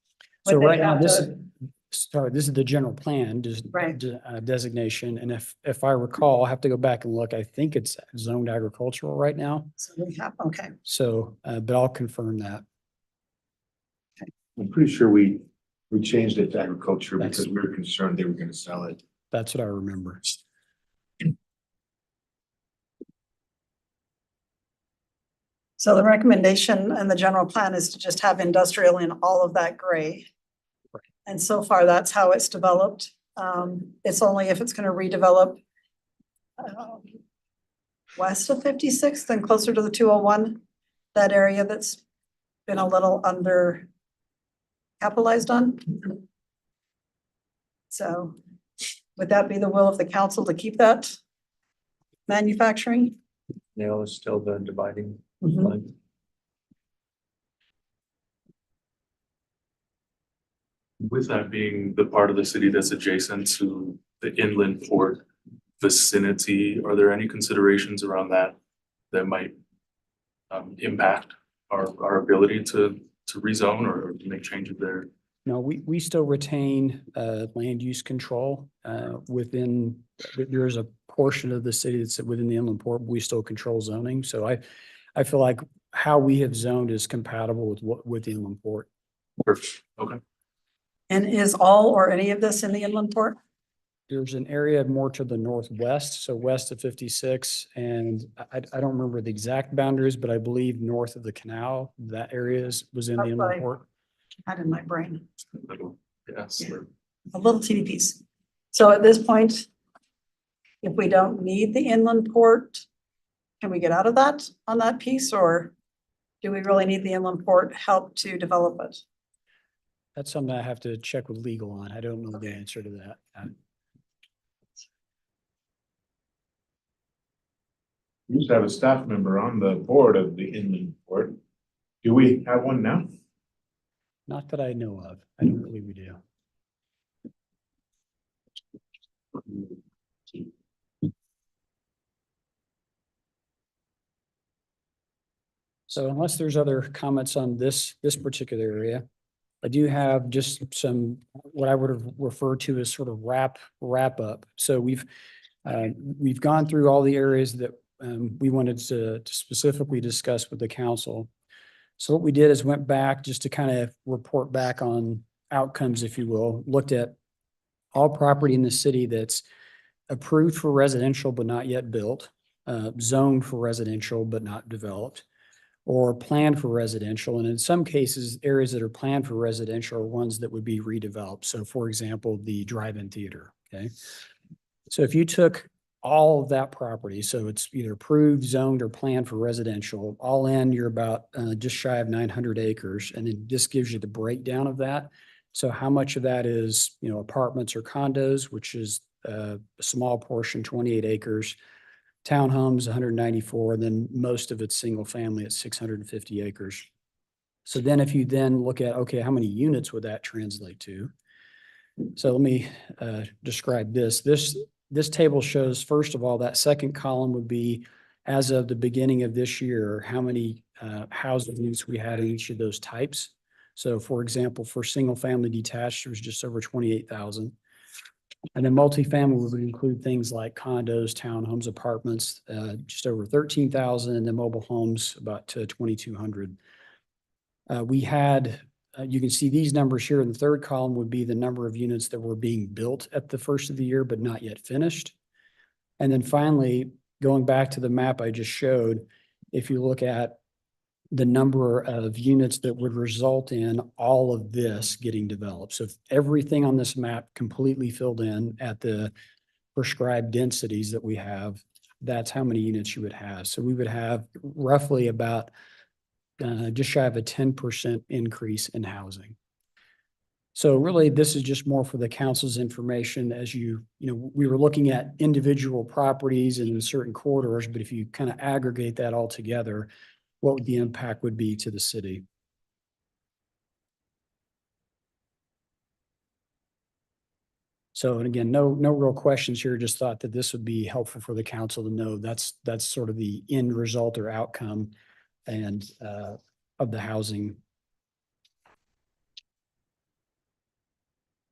So Would they right now, have this to- is the general plan Right. designation. And if I recall, I have to go back and look, I think it's zoned agricultural right now. So we have, okay, So, but I'll confirm that. I'm pretty sure we changed it to agriculture That's- because we were concerned they were gonna sell it. That's what I remember. so the recommendation and the general plan is to just have industrial in all of that gray. Right. And so far, that's how it's developed. It's only if it's gonna redevelop west of 56th and closer to the 201, that area that's been a little under capitalized on. So would that be the will of the council to keep that manufacturing? Nail is still the dividing Mhm. line. With that being the part of the city that's adjacent to the inland port vicinity, are there any considerations around that that might impact our ability to rezone or to make changes there? No, we still retain land use control within, there's a portion of the city that's within the inland port, but we still control zoning. So I feel like how we have zoned is compatible with the inland port. Perfect. Okay. And is all or any of this in the inland port? There's an area more to the northwest, so west of 56, and I don't remember the exact boundaries, but I believe north of the canal, that area was in the That's inland right. port. Had in my brain, Yes. Yeah. a little teeny piece. So at this point, if we don't need the inland port, can we get out of that on that piece, or do we really need the inland port help to develop it? That's something I have to check with legal on. I don't know the answer to that. We used to have a staff member on the board of the inland port. Do we have one now? Not that I know of. I don't believe we do. So unless there's other comments on this particular area, I do have just some, what I would have referred to as sort of wrap up. So we've gone through all the areas that we wanted to specifically discuss with the council. So what we did is went back just to kind of report back on outcomes, if you will, looked at all property in the city that's approved for residential but not yet built, zoned for residential but not developed, or planned for residential. And in some cases, areas that are planned for residential are ones that would be redeveloped. So for example, the drive-in theater, okay? So if you took all of that property, so it's either approved, zoned, or planned for residential, all in, you're about just shy of 900 acres. And then this gives you the breakdown of that. So how much of that is, you know, apartments or condos, which is a small portion, 28 acres, townhomes, 194, then most of it's single family at 650 acres. So then if you then look at, okay, how many units would that translate to? So let me describe this. This table shows, first of all, that second column would be as of the beginning of this year, how many housing units we had in each of those types. So for example, for single family detached, there's just over 28,000. And then multifamily would include things like condos, townhomes, apartments, just over 13,000, and then mobile homes about 2,200. We had, you can see these numbers here in the third column would be the number of units that were being built at the first of the year, but not yet finished. And then finally, going back to the map I just showed, if you look at the number of units that would result in all of this getting developed. So if everything on this map completely filled in at the prescribed densities that we have, that's how many units you would have. So we would have roughly about just shy of a 10% increase in housing. So really, this is just more for the council's information as you know, we were looking at individual properties and in certain corridors, but if you kind of aggregate that all together, what the impact would be to the city. So, and again, no real questions here, just thought that this would be helpful for the council to know that's sort of the end result or outcome and of the housing.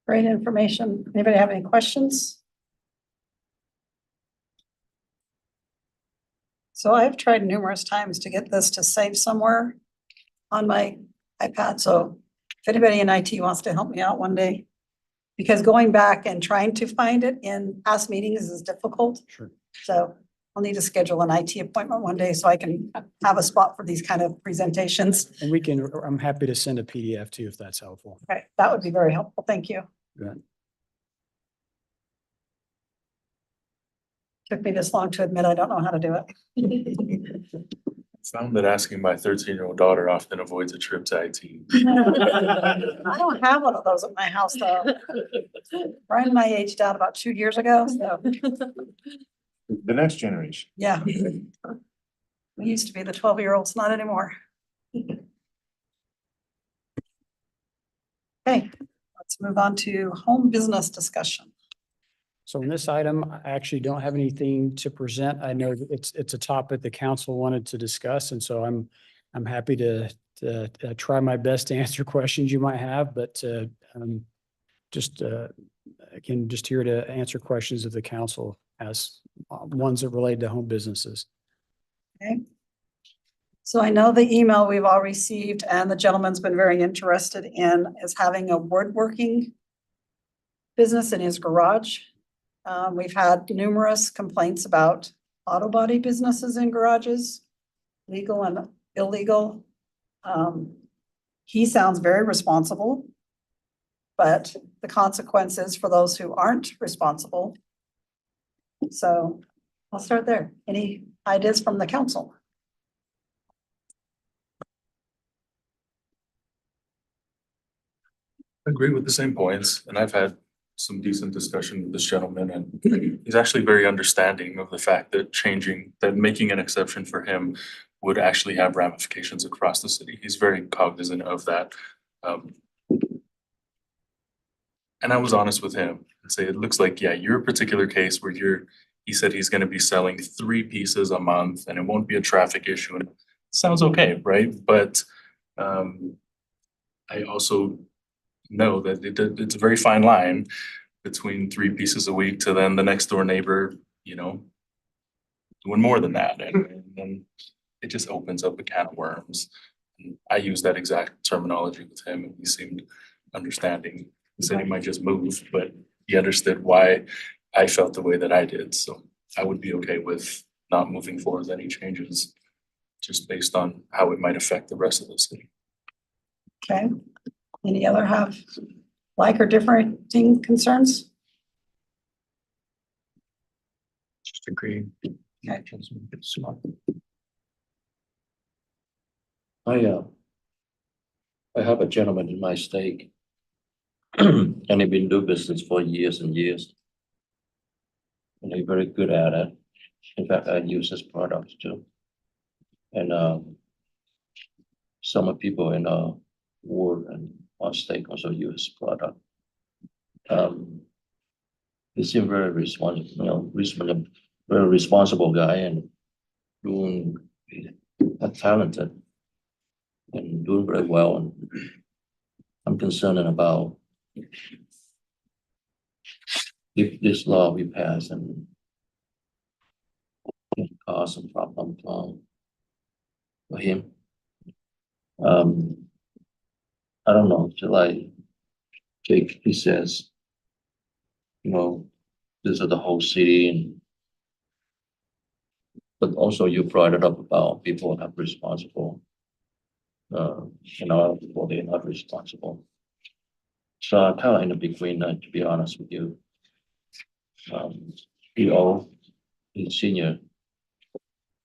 Great information. Anybody have any questions? So I've tried numerous times to get this to save somewhere on my iPad. So if anybody in IT wants to help me out one day, because going back and trying to find it in past meetings is difficult. Sure. So I'll need to schedule an IT appointment one day so I can have a spot for these kind of presentations. And we can, I'm happy to send a PDF too, if that's helpful. Okay, that would be very helpful. Thank you. Good. Took me this long to admit I don't know how to do it. Found that asking my 13-year-old daughter often avoids a trip to IT. I don't have one of those at my house though. Brian and I aged out about 2 years ago, so The next generation. yeah. We used to be the 12-year-olds, not anymore. Okay, let's move on to home business discussion. So in this item, I actually don't have anything to present. I know that it's a topic the council wanted to discuss, and so I'm happy to try my best to answer questions you might have, but just again, just here to answer questions of the council as ones that relate to home businesses. Okay. So I know the email we've all received and the gentleman's been very interested in is having a woodworking business in his garage. We've had numerous complaints about auto body businesses in garages, legal and illegal. He sounds very responsible, but the consequences for those who aren't responsible. So I'll start there. Any ideas from the council? I agree with the same points, and I've had some decent discussion with this gentleman, and he's actually very understanding of the fact that making an exception for him would actually have ramifications across the city. He's very cognizant of that. And I was honest with him and say, it looks like, yeah, your particular case where he said he's going to be selling 3 pieces a month and it won't be a traffic issue. And sounds okay, right? But I also know that it's a very fine line between 3 pieces a week to then the next door neighbor, you know, doing more than that. And then it just opens up a can of worms. And I use that exact terminology with him and he seemed understanding. He said he might just move, but he understood why I felt the way that I did. So I would be okay with not moving forward with any changes just based on how it might affect the rest of the city. Okay. Any other have like or differing concerns? Just agree. Okay. I have a gentleman in my stake. And he's been doing business for years and years. And he's very good at it. In fact, I use his products too. And some of people in Ward and on stake also use product. He seemed very responsible, very responsible guy and doing talented and doing very well. And I'm concerned about if this law we pass and cause some problem for him. I don't know, July, Jake, he says, you know, this is the whole city and but also you brought it up about people have responsible, people they're not responsible. So I'm kind of in between, to be honest with you. He's senior. I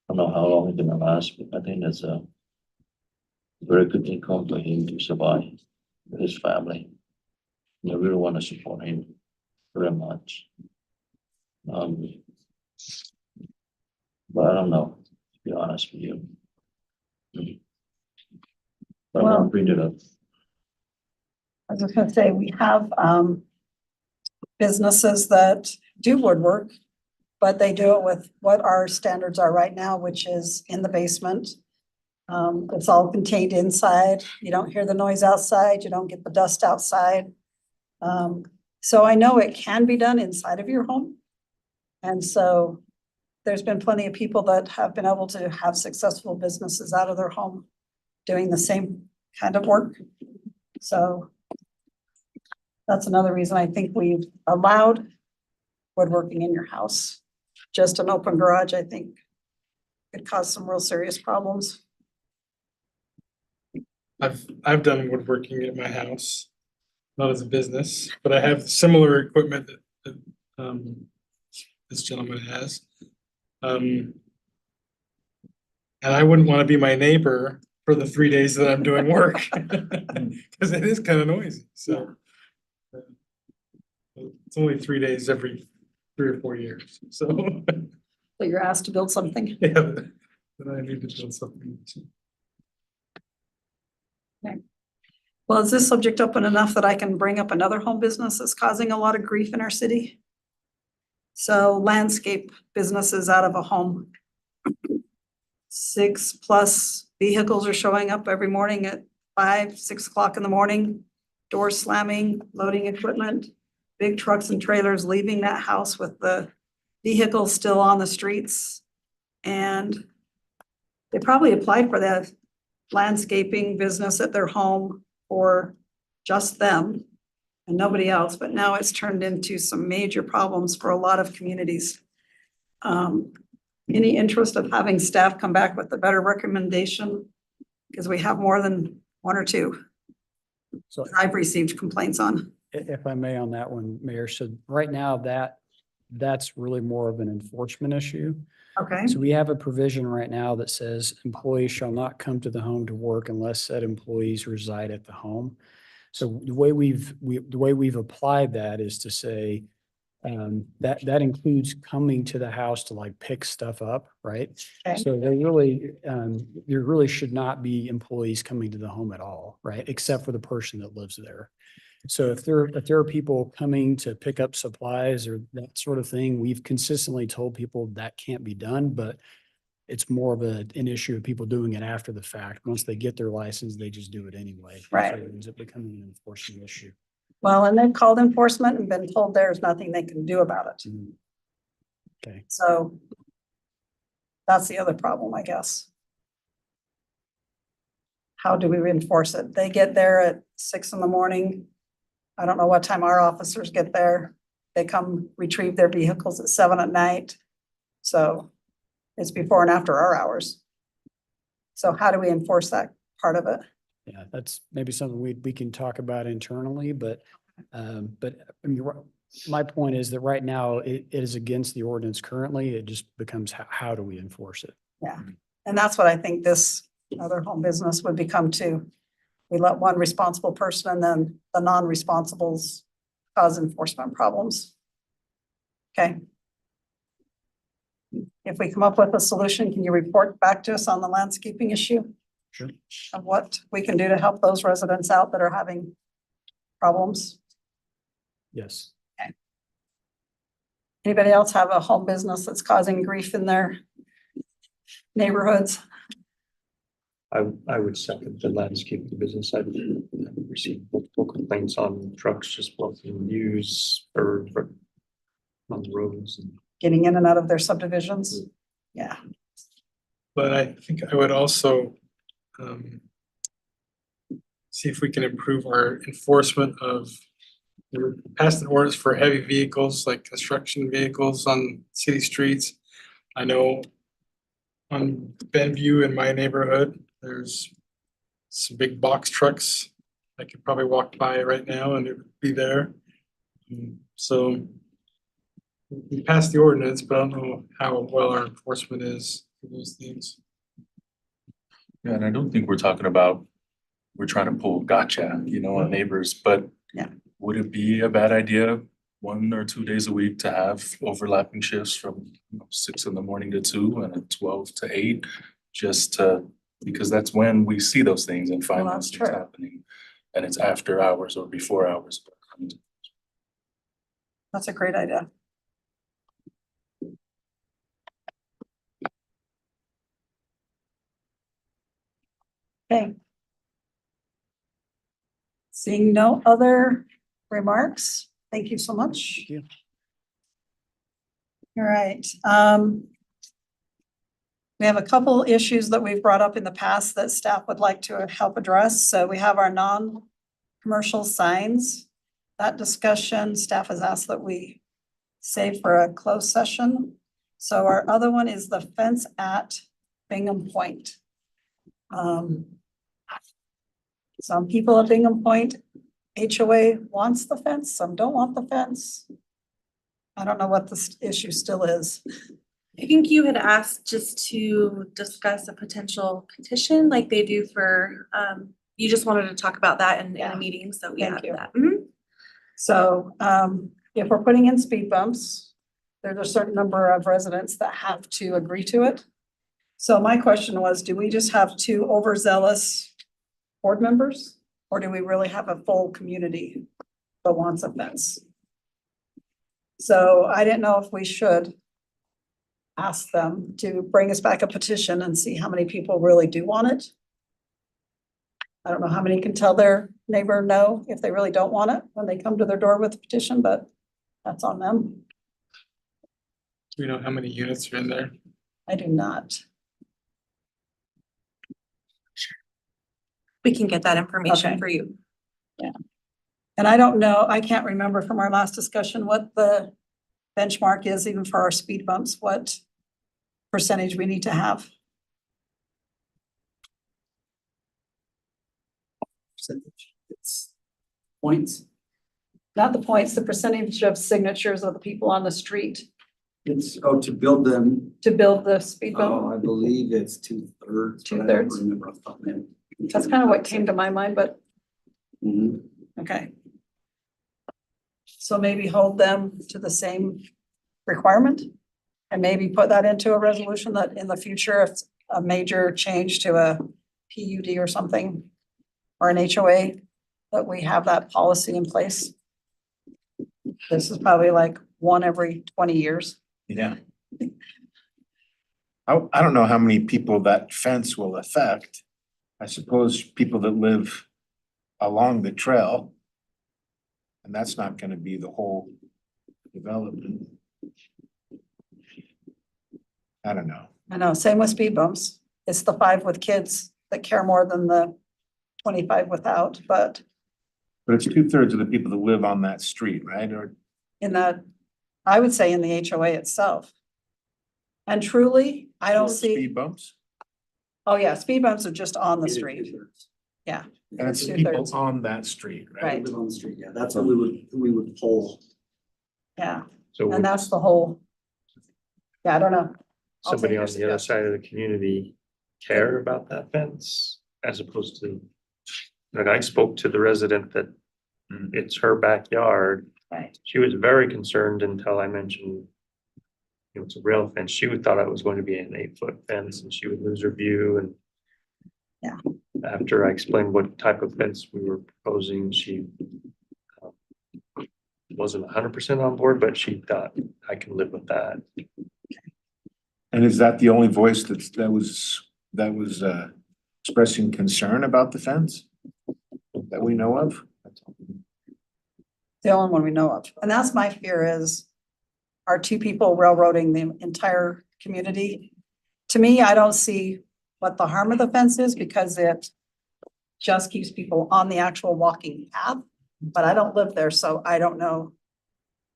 don't know how long it's gonna last, but I think that's a very good income for him to survive with his family. And I really want to support him very much. But I don't know, to be honest with you. But Well- I'll bring it up. I was just gonna say, we have businesses that do woodwork, but they do it with what our standards are right now, which is in the basement. It's all contained inside. You don't hear the noise outside. You don't get the dust outside. So I know it can be done inside of your home. And so there's been plenty of people that have been able to have successful businesses out of their home doing the same kind of work. So that's another reason I think we've allowed woodworking in your house. Just an open garage, I think, could cause some real serious problems. I've done woodworking at my house, not as a business, but I have similar equipment that this gentleman has. And I wouldn't want to be my neighbor for the 3 days that I'm doing work. Cause it is kind of noisy, so. It's only 3 days every 3 or 4 years, so. So you're asked to build something. Yeah, then I need to build something. Well, is this subject open enough that I can bring up another home business that's causing a lot of grief in our city? So landscape businesses out of a home. 6+ vehicles are showing up every morning at 5, 6 o'clock in the morning. Doors slamming, loading equipment, big trucks and trailers leaving that house with the vehicles still on the streets. And they probably applied for that landscaping business at their home for just them and nobody else, but now it's turned into some major problems for a lot of communities. Any interest of having staff come back with a better recommendation? Because we have more than 1 or 2 So that I've received complaints on. if I may on that one, Mayor, so right now that's really more of an enforcement issue. Okay, So we have a provision right now that says employees shall not come to the home to work unless said employees reside at the home. So the way we've applied that is to say, that includes coming to the house to like pick stuff up, right? Okay. So there really should not be employees coming to the home at all, right? Except for the person that lives there. So if there are people coming to pick up supplies or that sort of thing, we've consistently told people that can't be done, but it's more of an issue of people doing it after the fact. Once they get their license, they just do it anyway. Right. So it ends up becoming an enforcement issue. Well, and they've called enforcement and been told there's nothing they can do about it. Okay. So that's the other problem, I guess. How do we enforce it? They get there at 6 a.m. I don't know what time our officers get there. They come retrieve their vehicles at 7 p.m. So it's before and after our hours. So how do we enforce that part of it? Yeah, that's maybe something we can talk about internally, but I mean, my point is that right now it is against the ordinance currently. It just becomes how do we enforce it? Yeah, and that's what I think this other home business would become too. We let one responsible person and then the non-responsibles cause enforcement problems. Okay. If we come up with a solution, can you report back to us on the landscaping issue? Sure. Of what we can do to help those residents out that are having problems? Yes. Anybody else have a home business that's causing grief in their neighborhoods? I would second the landscaping business. I've received multiple complaints on trucks just blocking views or on the roads and. Getting in and out of their subdivisions? Yeah, But I think I would also see if we can improve our enforcement of past an orders for heavy vehicles like construction vehicles on city streets. I know on Benview in my neighborhood, there's some big box trucks. I could probably walk by right now and it would be there. So we passed the ordinance, but I don't know how well our enforcement is for those things. Yeah, and I don't think we're talking about, we're trying to pull gotcha, on neighbors, but Yeah. would it be a bad idea 1 or 2 days a week to have overlapping shifts from 6 a.m. to 2 and at 12 to 8? Because that's when we see those things and find Well, those that's things true. happening. And it's after hours or before hours. that's a great idea. Okay. Seeing no other remarks, thank you so much. Thank you. All right, we have a couple issues that we've brought up in the past that staff would like to help address. So we have our non-commercial signs. That discussion, staff has asked that we save for a closed session. So our other one is the fence at Bingham Point. Some people at Bingham Point, HOA wants the fence, some don't want the fence. I don't know what the issue still is. I think you had asked just to discuss a potential petition like they do for, you just wanted to talk about that in Yeah. a meeting, so we Thank have you. that. Mhm. So if we're putting in speed bumps, there's a certain number of residents that have to agree to it. So my question was, do we just have 2 overzealous board members? Or do we really have a full community that wants a fence? So I didn't know if we should ask them to bring us back a petition and see how many people really do want it. I don't know how many can tell their neighbor no if they really don't want it when they come to their door with a petition, but that's on them. Do we know how many units are in there? I do not. We can get that information Okay. for you. And I don't know, I can't remember from our last discussion what the benchmark is even for our speed bumps, what percentage we need to have. It's points. Not the points, the percentage of signatures of the people on the street It's, to build them, to build the speed bump. I believe it's 2/3. but I don't 2/3. remember off the top of my head. That's kind of what came to my mind, but Mhm. okay. So maybe hold them to the same requirement and maybe put that into a resolution that in the future, if a major change to a PUD or something or an HOA, that we have that policy in place. This is probably like 1 every 20 years. Yeah. I don't know how many people that fence will affect. I suppose people that live along the trail. And that's not gonna be the whole development. I don't know. I know, same with speed bumps. It's the 5 with kids that care more than the 25 without, but But it's 2/3 of the people that live on that street, right? Or in the, I would say in the HOA itself. And truly, I don't see, speed bumps. oh yeah, speed bumps are just on the street. Yeah. And it's Two people thirds. on that street, right? Right, On the street, yeah, that's what we would poll. yeah, So and would that's the whole. Yeah, I don't know. I'll take somebody your on the other suggestion. side of the community care about that fence as opposed to, like, I spoke to the resident that it's her backyard. Right, She was very concerned until I mentioned, you know, it's a rail fence. She would thought it was going to be an 8-foot fence and she would lose her view and Yeah. after I explained what type of fence we were proposing, she wasn't 100% on board, but she thought I can live with that. And is that the only voice that was expressing concern about the fence? That we know of? the only one we know of. And that's my fear is, are 2 people railroading the entire community? To me, I don't see what the harm of the fence is because it just keeps people on the actual walking path. But I don't live there, so I don't know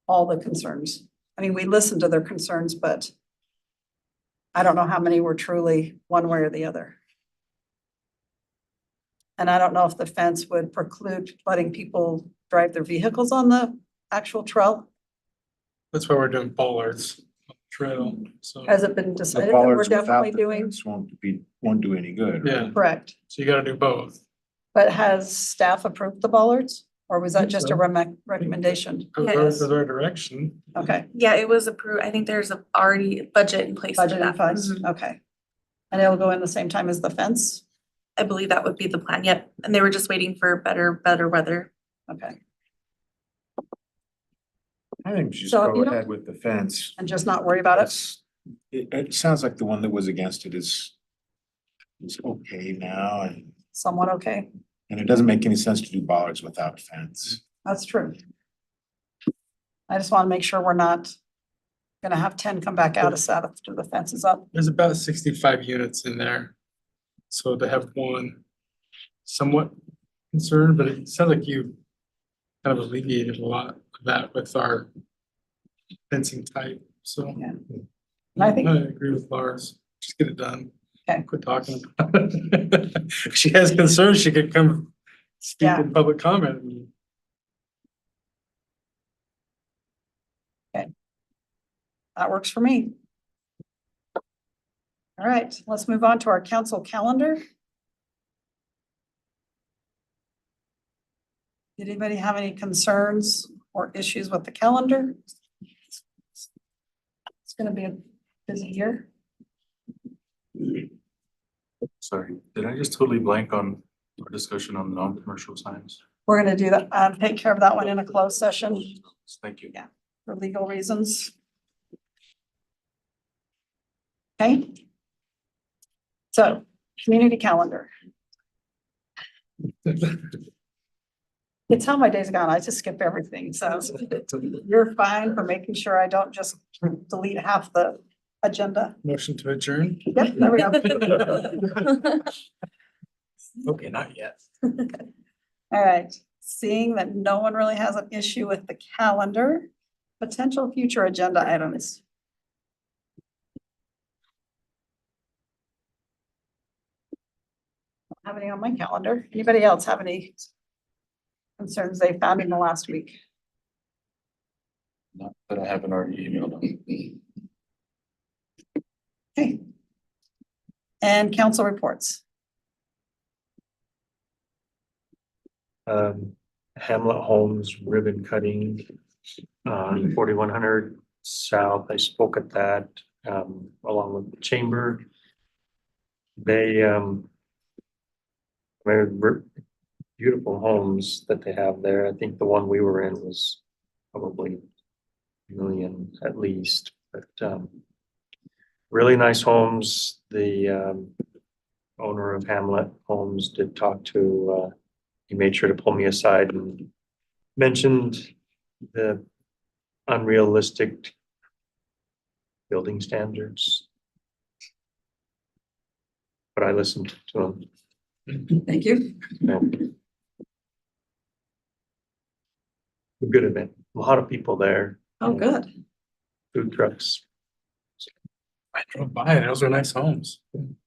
all the concerns. I mean, we listen to their concerns, but I don't know how many were truly one way or the other. And I don't know if the fence would preclude letting people drive their vehicles on the actual trail. That's why we're doing bollards on the trail, so. Has it been The decided that we're bollards without definitely the doing? fence won't do any good. right? Yeah, Correct. so you gotta do both. But has staff approved the bollards? Or was that Think just a so. recommendation? Goes Yes. the right direction. Okay, Yeah, it was approved. I think there's a already budget in place for budget and that. funds, Mhm. okay. And it'll go in the same time as the fence? I believe that would be the plan. Yep. And they were just waiting for better weather. Okay, I think we should just So if go you don't- ahead with the fence. and just not worry about it? It sounds like the one that was against it is okay now and Somewhat okay? it doesn't make any sense to do bollards without fence. That's true. I just want to make sure we're not gonna have 10 come back out of Sabbath after the fence is up. There's about 65 units in there. So to have one somewhat concerned, but it sounds like you kind of alleviated a lot of that with our fencing type, so. Yeah. And I think- I agree with Lars, just get it done. Okay. Quit talking. If she has concerns, she could come speak Yeah. in public comment. That works for me. All right, let's move on to our council calendar. Did anybody have any concerns or issues with the calendar? It's gonna be a busy year. Sorry, did I just totally blank on our discussion on non-commercial signs? We're gonna do that, take care of that one in a closed session Thank you. for legal reasons. Okay. So, community calendar. It's how my day's gone. I just skip everything, so you're fine for making sure I don't just delete half the agenda. Motion to adjourn? Yep, there we go. Okay, not yet. All right, seeing that no one really has an issue with the calendar, potential future agenda items. Don't have any on my calendar. Anybody else have any concerns they found in the last week? Not that I haven't already emailed them. Okay. And council reports. Hamlet Homes ribbon cutting on 4100 South. I spoke at that along with the chamber. They're beautiful homes that they have there. I think the one we were in was probably $1 million at least, but really nice homes. The owner of Hamlet Homes did talk to, he made sure to pull me aside and mentioned the unrealistic building standards. But I listened to him. Thank you. A good event. A lot of people there. Oh, good. Food trucks. I drove by and those are nice homes.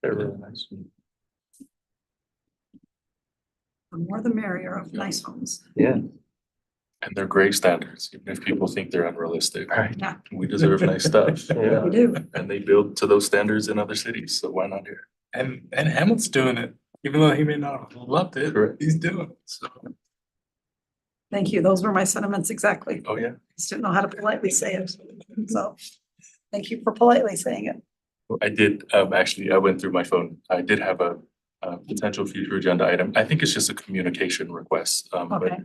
They're really nice. The more the merrier of nice homes. Yeah. And they're great standards, even if people think they're unrealistic. Right. Yeah. We deserve nice stuff. Yeah. We do. And they build to those standards in other cities, so why not here? And Hamlet's doing it, even though he may not have loved it, Correct. he's doing it, so. Thank you. Those were my sentiments exactly. Oh, yeah. Just didn't know how to politely say it. So thank you for politely saying it. I did, actually, I went through my phone. I did have a potential future agenda item. I think it's just a communication request. But Okay.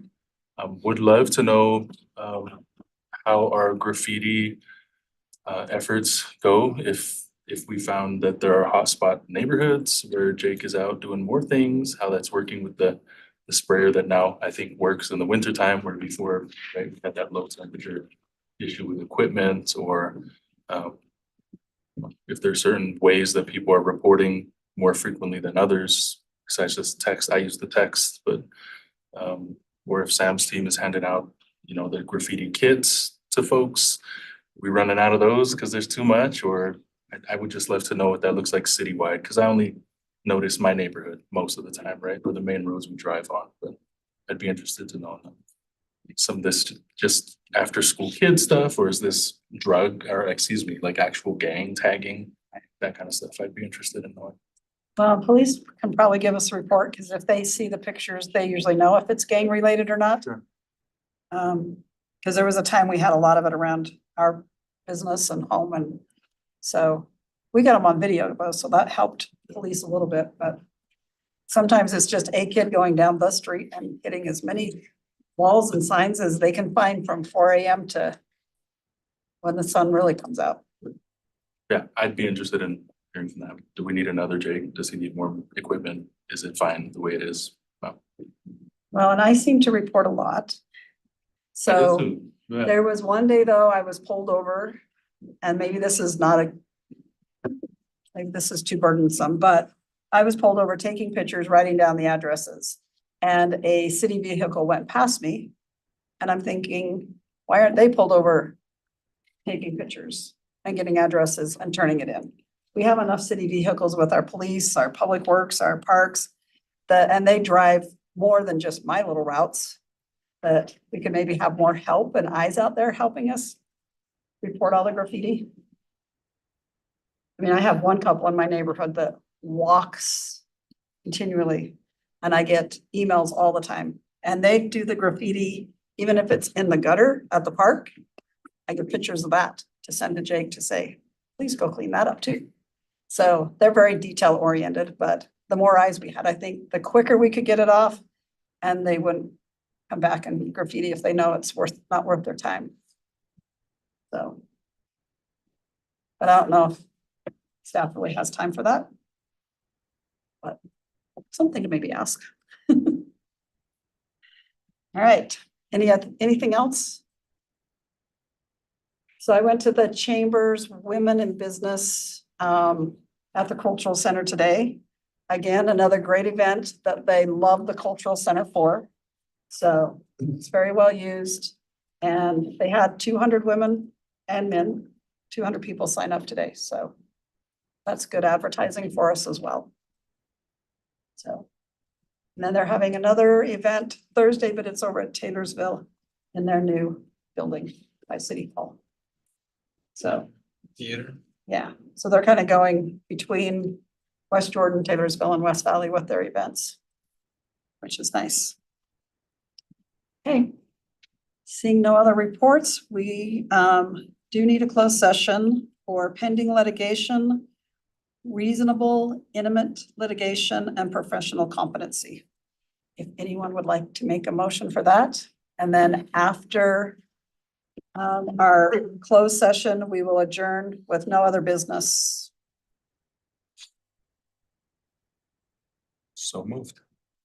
would love to know how our graffiti efforts go if we found that there are hotspot neighborhoods where Jake is out doing more things, how that's working with the sprayer that now I think works in the wintertime, where before, right, we had that low temperature issue with equipment, or if there's certain ways that people are reporting more frequently than others, besides just text. I use the text, but or if Sam's team is handing out, the graffiti kits to folks, we running out of those because there's too much, or I would just love to know what that looks like citywide, because I only notice my neighborhood most of the time, right? Or the main roads we drive on, but I'd be interested to know some of this just after school kid stuff, or is this like actual gang tagging, that kind of stuff. I'd be interested in knowing. Well, police can probably give us a report because if they see the pictures, they usually know if it's gang related or not. Sure. Because there was a time we had a lot of it around our business and home, and so we got them on video both, so that helped police a little bit, but sometimes it's just a kid going down the street and hitting as many walls and signs as they can find from 4 a.m. to when the sun really comes out. Yeah, I'd be interested in hearing from them. Do we need another Jake? Does he need more equipment? Is it fine the way it is? Well, and I seem to report a lot. So there was one day though, I was pulled over, and maybe this is not maybe this is too burdensome, but I was pulled over taking pictures, writing down the addresses, and a city vehicle went past me. And I'm thinking, why aren't they pulled over taking pictures and getting addresses and turning it in? We have enough city vehicles with our police, our public works, our parks, and they drive more than just my little routes, that we could maybe have more help and eyes out there helping us report all the graffiti. I mean, I have one couple in my neighborhood that walks continually, and I get emails all the time, and they do the graffiti, even if it's in the gutter at the park. I get pictures of that to send to Jake to say, please go clean that up too. So they're very detail oriented, but the more eyes we had, I think the quicker we could get it off, and they wouldn't come back and graffiti if they know it's not worth their time. So. But I don't know if staff really has time for that. But something to maybe ask. All right, anything else? So I went to the Chambers Women in Business at the Cultural Center today. Again, another great event that they love the Cultural Center for. So it's very well used. And they had 200 women and men, 200 people sign up today. So that's good advertising for us as well. So, and then they're having another event Thursday, but it's over at Taylorsville in their new building by City Hall. So, Theater. yeah, so they're kind of going between West Jordan, Taylorsville, and West Valley with their events, which is nice. Okay, seeing no other reports, we do need a closed session for pending litigation, reasonable, intimate litigation, and professional competency. If anyone would like to make a motion for that, and then after our closed session, we will adjourn with no other business So moved.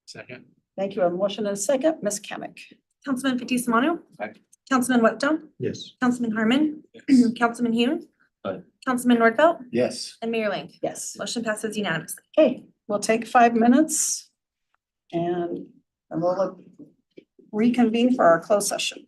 Second. Thank you. A motion and a second. Ms. Kamic. Councilman Fitzie Umanu. Aye. Councilman Whitstone, Yes. Councilman Harmon, Councilman Hune. Aye. Councilman Nordfelt Yes. and Mayor Ling. Yes. Motion passes unanimously. Okay, we'll take 5 minutes and we'll reconvene for our closed session.